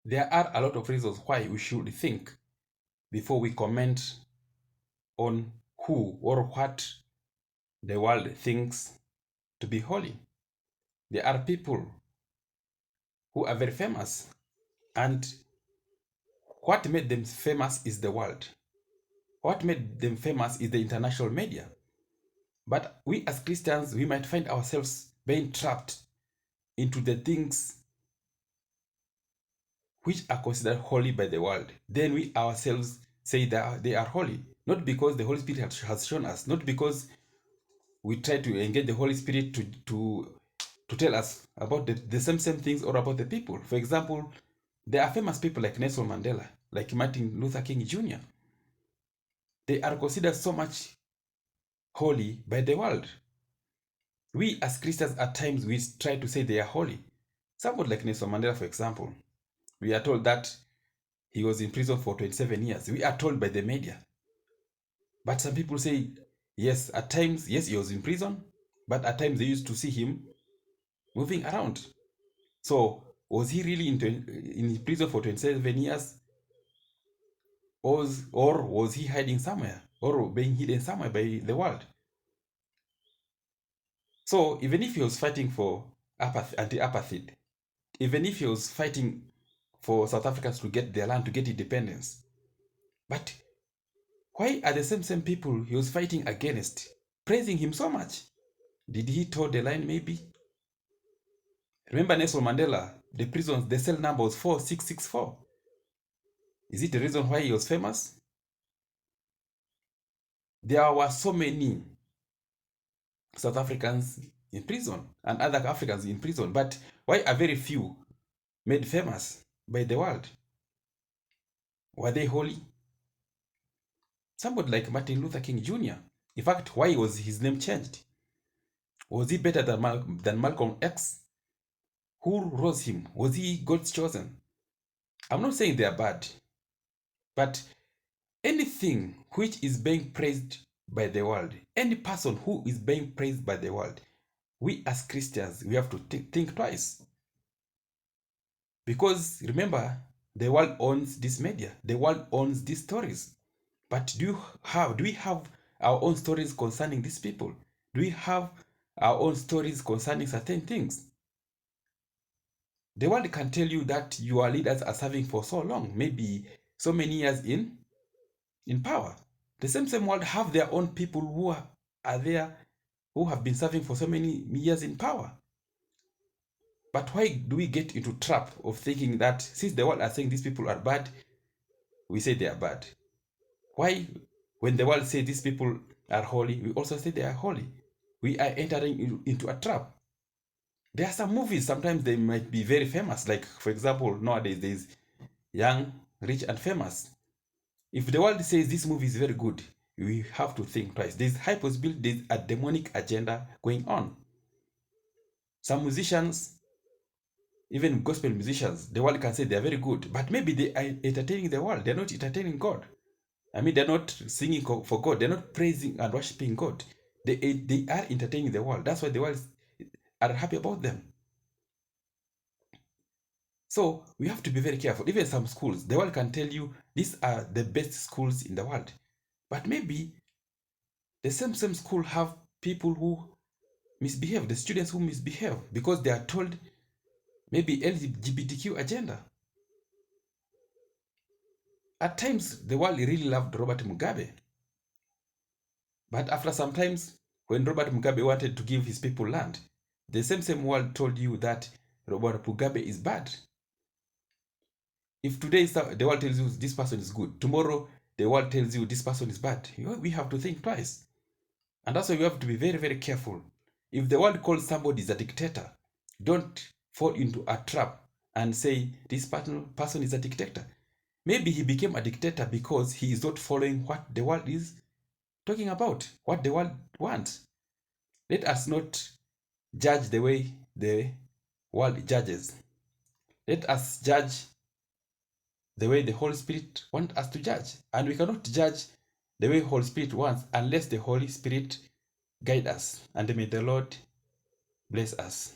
There are a lot of reasons why we should think before we comment on who or what the world thinks to be holy. There are people who are very famous, and what made them famous is the world. What made them famous is the international media. But we as Christians, we might find ourselves being trapped into the things which are considered holy by the world. Then we ourselves say that they are holy, not because the Holy Spirit has shown us, not because we try to engage the Holy Spirit to tell us about the same things or about the people. For example, there are famous people like Nelson Mandela, like Martin Luther King Jr. They are considered so much holy by the world. We as Christians at times we try to say they are holy. Someone like Nelson Mandela, for example, we are told that he was in prison for 27 years. We are told by the media. But some people say, yes, at times, yes, he was in prison, but at times they used to see him moving around. So was he really in prison for 27 years? Or was he hiding somewhere or being hidden somewhere by the world? So even if he was fighting for anti-apartheid, even if he was fighting for South Africans to get their land, to get independence, but why are the same people he was fighting against praising him so much? Did he toe the line maybe? Remember Nelson Mandela, the prisons, the cell number was 4664. Is it the reason why he was famous? There were so many South Africans in prison and other Africans in prison, but why are very few made famous by the world? Were they holy? Somebody like Martin Luther King Jr. In fact, why was his name changed? Was he better than Malcolm X? Who rose him? Was he God's chosen? I'm not saying they are bad, but anything which is being praised by the world, any person who is being praised by the world, we as Christians, we have to think twice. Because remember, the world owns this media, the world owns these stories. But do we have our own stories concerning these people? Do we have our own stories concerning certain things? The world can tell you that your leaders are serving for so long, maybe so many years in power. The same world have their own people who are there, who have been serving for so many years in power. But why do we get into trap of thinking that since the world are saying these people are bad, we say they are bad? Why, when the world says these people are holy, we also say they are holy? We are entering into a trap. There are some movies, sometimes they might be very famous. Like, for example, nowadays there's Young, Rich, and Famous. If the world says this movie is very good, we have to think twice. There's high possibility there's a demonic agenda going on. Some musicians, even gospel musicians, the world can say they're very good, but maybe they are entertaining the world. They're not entertaining God. I mean, they're not singing for God. They're not praising and worshiping God. They are entertaining the world. That's why the world are happy about them. So we have to be very careful. Even some schools, the world can tell you these are the best schools in the world. But maybe the same school have people who misbehave, the students who misbehave because they are told maybe LGBTQ agenda. At times, the world really loved Robert Mugabe. But after some times, when Robert Mugabe wanted to give his people land, the same world told you that Robert Mugabe is bad. If today the world tells you this person is good, tomorrow the world tells you this person is bad, we have to think twice. And that's why we have to be very, very careful. If the world calls somebody a dictator, don't fall into a trap and say this person is a dictator. Maybe he became a dictator because he is not following what the world is talking about, what the world wants. Let us not judge the way the world judges. Let us judge the way the Holy Spirit wants us to judge. And we cannot judge the way the Holy Spirit wants unless the Holy Spirit guide us. And may the Lord bless us.